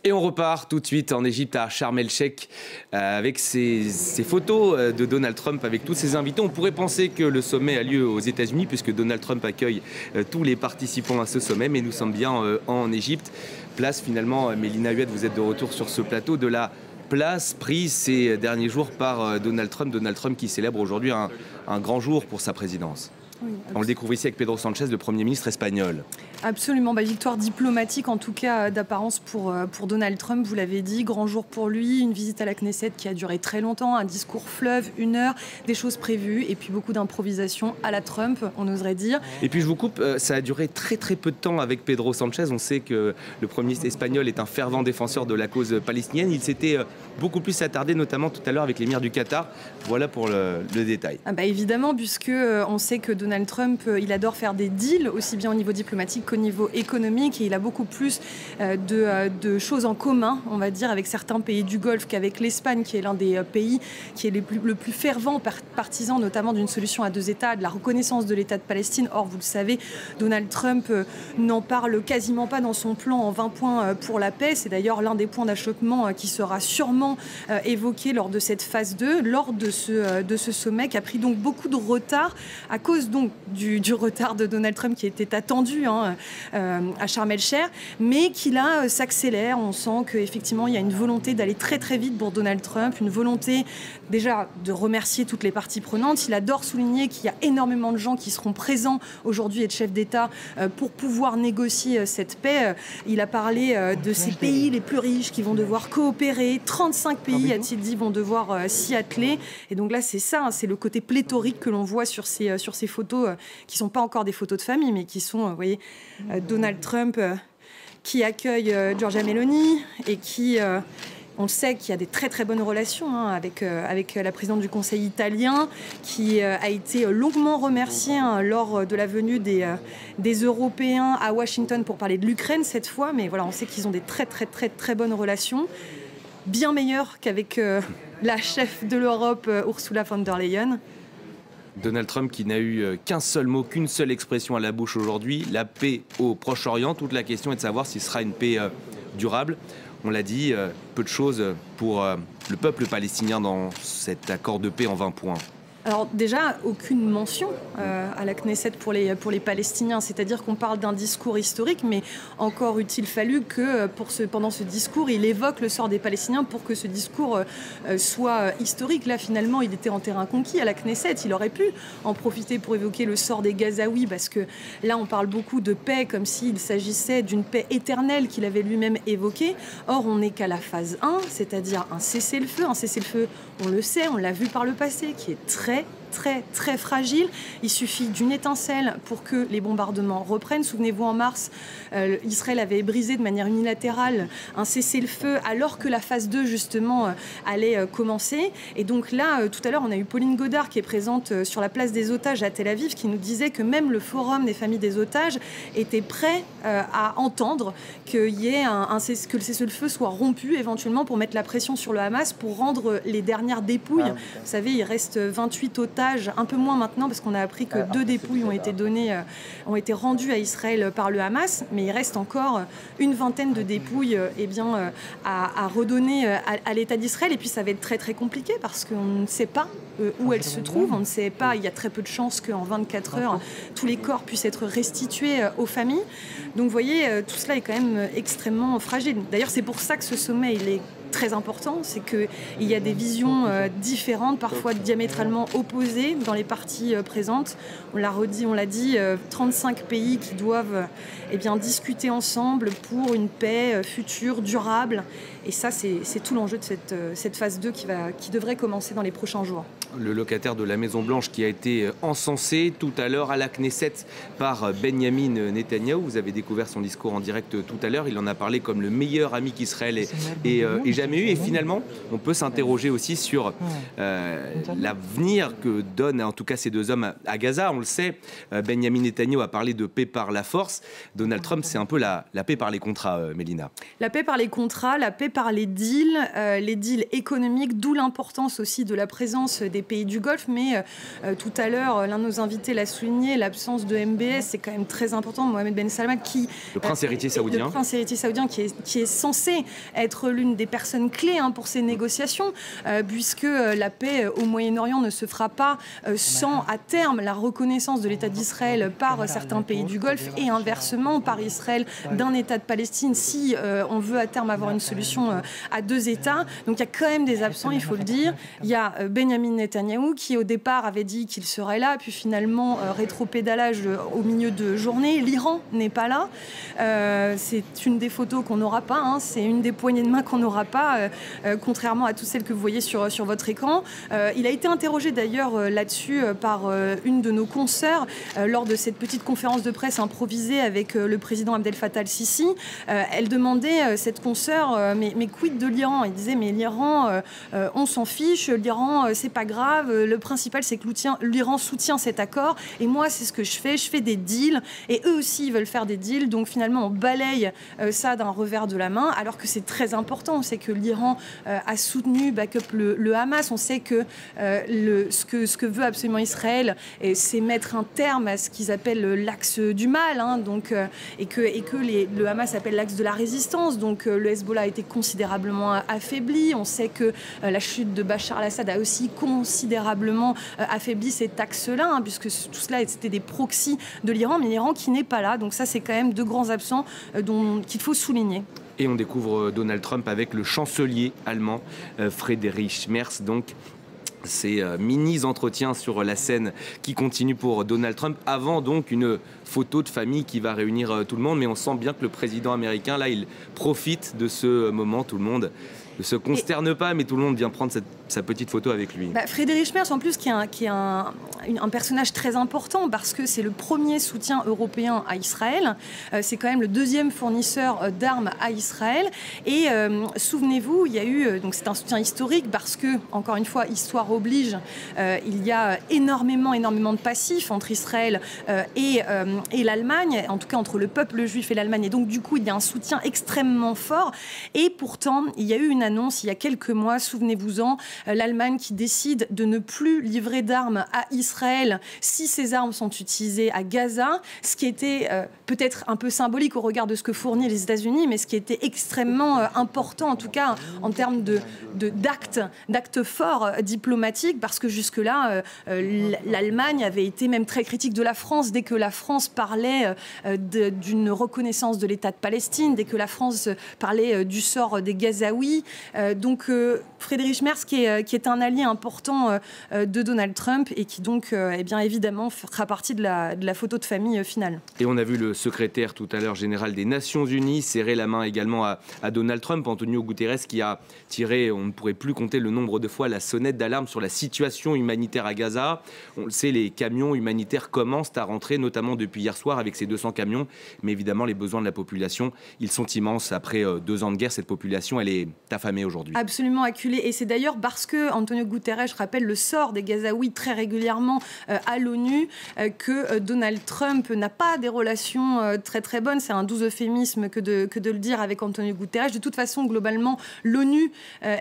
Et on repart tout de suite en Égypte à Sharm el-Sheikh avec ces photos de Donald Trump avec tous ses invités. On pourrait penser que le sommet a lieu aux États-Unis puisque Donald Trump accueille tous les participants à ce sommet, mais nous sommes bien en Égypte. Place finalement, Mélina Huet, vous êtes de retour sur ce plateau de la place prise ces derniers jours par Donald Trump. Donald Trump qui célèbre aujourd'hui un grand jour pour sa présidence. Oui, on le découvre ici avec Pedro Sanchez, le Premier ministre espagnol. Absolument, victoire diplomatique en tout cas d'apparence pour Donald Trump, vous l'avez dit, grand jour pour lui, une visite à la Knesset qui a duré très longtemps, un discours fleuve, 1 heure, des choses prévues et puis beaucoup d'improvisation à la Trump, on oserait dire. Et puis je vous coupe, ça a duré très peu de temps avec Pedro Sanchez, on sait que le Premier ministre espagnol est un fervent défenseur de la cause palestinienne, il s'était beaucoup plus attardé notamment tout à l'heure avec l'émir du Qatar, voilà pour le détail. Évidemment, puisque on sait que Donald Trump, il adore faire des deals, aussi bien au niveau diplomatique qu'au niveau économique, et il a beaucoup plus de choses en commun, on va dire, avec certains pays du Golfe qu'avec l'Espagne, qui est l'un des pays qui est le plus fervent partisan, notamment d'une solution à 2 États, de la reconnaissance de l'État de Palestine. Or, vous le savez, Donald Trump n'en parle quasiment pas dans son plan en 20 points pour la paix. C'est d'ailleurs l'un des points d'achoppement qui sera sûrement évoqué lors de cette phase 2, lors de ce sommet, qui a pris donc beaucoup de retard à cause donc du retard de Donald Trump qui était attendu à Sharm el-Sheikh, mais qui là s'accélère. On sent qu'effectivement il y a une volonté d'aller très vite pour Donald Trump, une volonté déjà de remercier toutes les parties prenantes. Il adore souligner qu'il y a énormément de gens qui seront présents aujourd'hui et de chefs d'État pour pouvoir négocier cette paix. Il a parlé de ces pays les plus riches qui vont devoir coopérer. 35 pays, a-t-il dit, vont devoir s'y atteler. Et donc là, c'est ça, c'est le côté pléthorique que l'on voit sur ces photos qui ne sont pas encore des photos de famille, mais qui sont, vous voyez, Donald Trump qui accueille Giorgia Meloni et qui... on sait qu'il y a des très bonnes relations avec la présidente du Conseil italien, qui a été longuement remerciée lors de la venue des Européens à Washington pour parler de l'Ukraine cette fois. Mais voilà, on sait qu'ils ont des très bonnes relations, bien meilleures qu'avec la chef de l'Europe, Ursula von der Leyen. Donald Trump qui n'a eu qu'un seul mot, qu'une seule expression à la bouche aujourd'hui, la paix au Proche-Orient. Toute la question est de savoir si ce sera une paix durable. On l'a dit, peu de choses pour le peuple palestinien dans cet accord de paix en 20 points. Alors déjà, aucune mention à la Knesset pour les Palestiniens, c'est-à-dire qu'on parle d'un discours historique, mais encore eût-il fallu que pendant ce discours, il évoque le sort des Palestiniens pour que ce discours soit historique. Là, finalement, il était en terrain conquis à la Knesset, il aurait pu en profiter pour évoquer le sort des Gazaouis, parce que là, on parle beaucoup de paix, comme s'il s'agissait d'une paix éternelle qu'il avait lui-même évoquée. Or, on n'est qu'à la phase 1, c'est-à-dire un cessez-le-feu. Un cessez-le-feu, on le sait, on l'a vu par le passé, qui est très fragile. Il suffit d'une étincelle pour que les bombardements reprennent. Souvenez-vous, en mars, Israël avait brisé de manière unilatérale un cessez-le-feu alors que la phase 2, justement, allait commencer. Et donc là, tout à l'heure, on a eu Pauline Godard qui est présente sur la place des otages à Tel Aviv, qui nous disait que même le Forum des familles des otages était prêt à entendre qu'il y ait que le cessez-le-feu soit rompu éventuellement pour mettre la pression sur le Hamas pour rendre les dernières dépouilles. Vous savez, il reste 28 otages, un peu moins maintenant parce qu'on a appris que 2 dépouilles ont été rendues à Israël par le Hamas, mais il reste encore une vingtaine de dépouilles à redonner à l'État d'Israël. Et puis ça va être très compliqué parce qu'on ne sait pas où elles se trouvent, on ne sait pas, il y a très peu de chances qu'en 24 heures, tous les corps puissent être restitués aux familles. Donc vous voyez, tout cela est quand même extrêmement fragile. D'ailleurs, c'est pour ça que ce sommet, il est très important, c'est qu'il y a des visions différentes, parfois diamétralement opposées dans les parties présentes. On l'a redit, on l'a dit, 35 pays qui doivent discuter ensemble pour une paix future, durable. Et ça, c'est tout l'enjeu de cette phase 2 qui devrait commencer dans les prochains jours. Le locataire de la Maison-Blanche qui a été encensé tout à l'heure à la Knesset par Benyamin Netanyahou. Vous avez découvert son discours en direct tout à l'heure. Il en a parlé comme le meilleur ami qu'Israël ait jamais eu. Et finalement, on peut s'interroger aussi sur l'avenir que donnent en tout cas ces 2 hommes à Gaza. On le sait, Benyamin Netanyahou a parlé de paix par la force. Donald Trump, c'est un peu la paix par les contrats, Mélina. La paix par les contrats, la paix par les deals économiques, d'où l'importance aussi de la présence des pays du Golfe, mais tout à l'heure, l'un de nos invités l'a souligné, l'absence de MBS, c'est quand même très important. Mohamed Ben Salman, le prince héritier saoudien. Le prince héritier saoudien qui est censé être l'une des personnes clés pour ces négociations, puisque la paix au Moyen-Orient ne se fera pas sans, à terme, la reconnaissance de l'État d'Israël par certains pays du Golfe et inversement par Israël d'un État de Palestine si on veut à terme avoir une solution à deux États. Donc il y a quand même des absents, il faut le dire. Il y a Benyamin Netanyahou qui au départ avait dit qu'il serait là, puis finalement rétropédalage au milieu de journée. L'Iran n'est pas là. C'est une des photos qu'on n'aura pas, c'est une des poignées de main qu'on n'aura pas, contrairement à toutes celles que vous voyez sur votre écran. Il a été interrogé d'ailleurs là-dessus par une de nos consoeurs lors de cette petite conférence de presse improvisée avec le président Abdel Fattah al-Sisi. Elle demandait, cette consoeur, mais quid de l'Iran? Il disait, mais l'Iran, on s'en fiche, l'Iran, c'est pas grave, le principal, c'est que l'Iran soutient cet accord, et moi, c'est ce que je fais des deals, et eux aussi, ils veulent faire des deals, donc finalement, on balaye ça d'un revers de la main, alors que c'est très important. On sait que l'Iran a soutenu, backup le Hamas, on sait que ce que veut absolument Israël, c'est mettre un terme à ce qu'ils appellent l'axe du mal, et que le Hamas appelle l'axe de la résistance. Donc le Hezbollah a été considérablement affaibli. On sait que la chute de Bachar al-Assad a aussi considérablement affaibli cet axe-là, puisque tout cela c'était des proxys de l'Iran, mais l'Iran qui n'est pas là. Donc ça, c'est quand même deux grands absents qu'il faut souligner. Et on découvre Donald Trump avec le chancelier allemand Friedrich Merz, donc ces mini-entretiens sur la scène qui continuent pour Donald Trump, avant donc une photo de famille qui va réunir tout le monde. Mais on sent bien que le président américain, là, il profite de ce moment. Tout le monde ne se consterne pas, mais tout le monde vient prendre sa petite photo avec lui. Friedrich Merz, en plus, qui est un personnage très important, parce que c'est le premier soutien européen à Israël. C'est quand même le deuxième fournisseur d'armes à Israël. Et souvenez-vous, il y a eu, donc c'est un soutien historique, parce que, encore une fois, histoire oblige, il y a énormément de passifs entre Israël et l'Allemagne, en tout cas entre le peuple juif et l'Allemagne. Et donc, du coup, il y a un soutien extrêmement fort. Et pourtant, il y a eu une annonce il y a quelques mois, souvenez-vous-en, l'Allemagne qui décide de ne plus livrer d'armes à Israël si ces armes sont utilisées à Gaza, ce qui était peut-être un peu symbolique au regard de ce que fournit les États-Unis, mais ce qui était extrêmement important, en tout cas en termes d'actes forts diplomatiques, parce que jusque-là, l'Allemagne avait été même très critique de la France dès que la France parlait d'une reconnaissance de l'État de Palestine, dès que la France parlait du sort des Gazaouis. Donc Friedrich Merz qui est un allié important de Donald Trump et qui donc bien évidemment fera partie de la photo de famille finale. Et on a vu le secrétaire tout à l'heure général des Nations Unies serrer la main également à Donald Trump, Antonio Guterres, qui a tiré, on ne pourrait plus compter le nombre de fois, la sonnette d'alarme sur la situation humanitaire à Gaza. On le sait, les camions humanitaires commencent à rentrer, notamment depuis hier soir avec ces 200 camions, mais évidemment les besoins de la population, ils sont immenses. Après 2 ans de guerre, cette population, elle est affamée aujourd'hui. Absolument acculée, et c'est d'ailleurs parce que Antonio Guterres rappelle le sort des Gazaouis très régulièrement à l'ONU que Donald Trump n'a pas des relations très très bonnes, c'est un doux euphémisme que de le dire, avec Antonio Guterres. De toute façon, globalement, l'ONU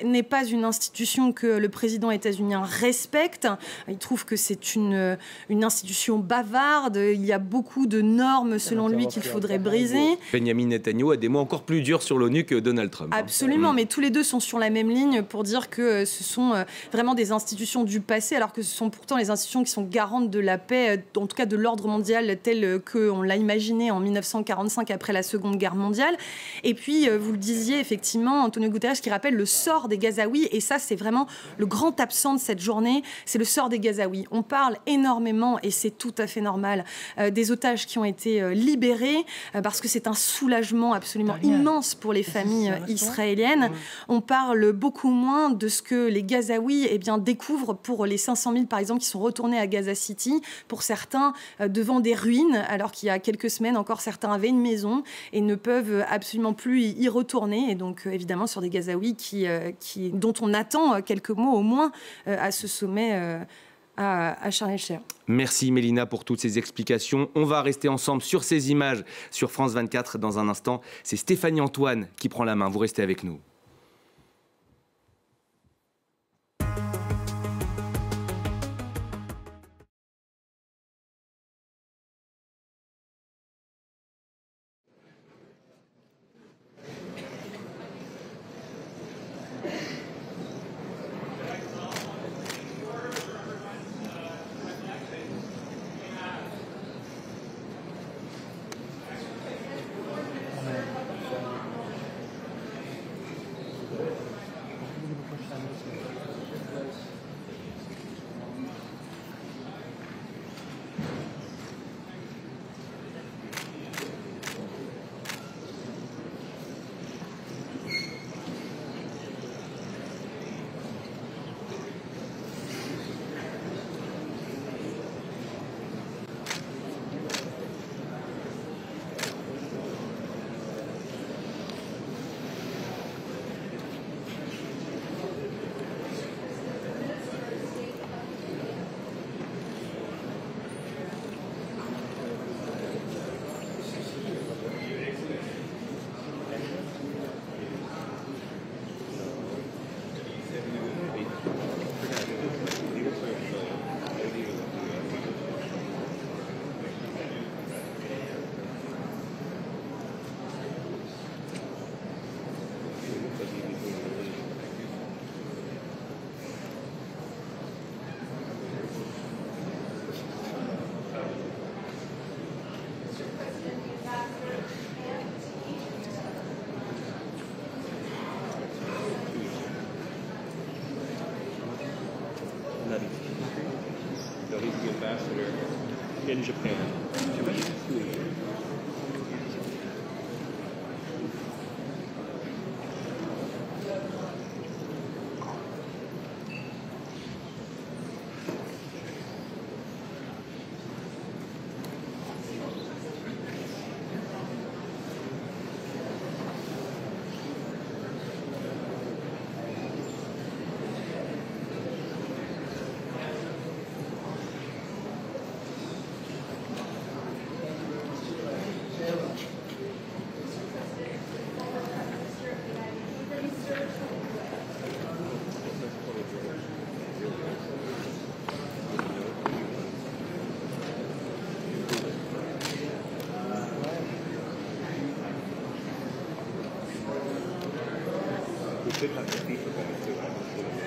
n'est pas une institution que le président états-unien respecte. Il trouve que c'est une institution bavarde, il y a beaucoup de normes selon lui qu'il faudrait briser. Benyamin Netanyahou a des mots encore plus durs sur l'ONU que Donald Trump. Absolument, mais tous les deux sont sur la même ligne pour dire que ce sont vraiment des institutions du passé, alors que ce sont pourtant les institutions qui sont garantes de la paix, en tout cas de l'ordre mondial tel qu'on l'a imaginé en 1945 après la Seconde Guerre mondiale. Et puis, vous le disiez, effectivement, Antonio Guterres qui rappelle le sort des Gazaouis, et ça, c'est vraiment le grand absent de cette journée, c'est le sort des Gazaouis. On parle énormément, et c'est tout à fait normal, des otages qui ont été libérés, parce que c'est un soulagement absolument immense pour les familles israéliennes. On parle beaucoup moins de ce que les Gazaouis découvrent pour les 500 000, par exemple, qui sont retournés à Gaza City, pour certains devant des ruines, alors qu'il y a quelques semaines encore, certains avaient une maison et ne peuvent absolument plus y retourner. Et donc, évidemment, sur des Gazaouis dont on attend quelques mots au moins à ce sommet à Sharm el-Sheikh. Merci Mélina pour toutes ces explications. On va rester ensemble sur ces images sur France 24 dans un instant. C'est Stéphanie Antoine qui prend la main. Vous restez avec nous. in Japan. We should have the FIFA going too.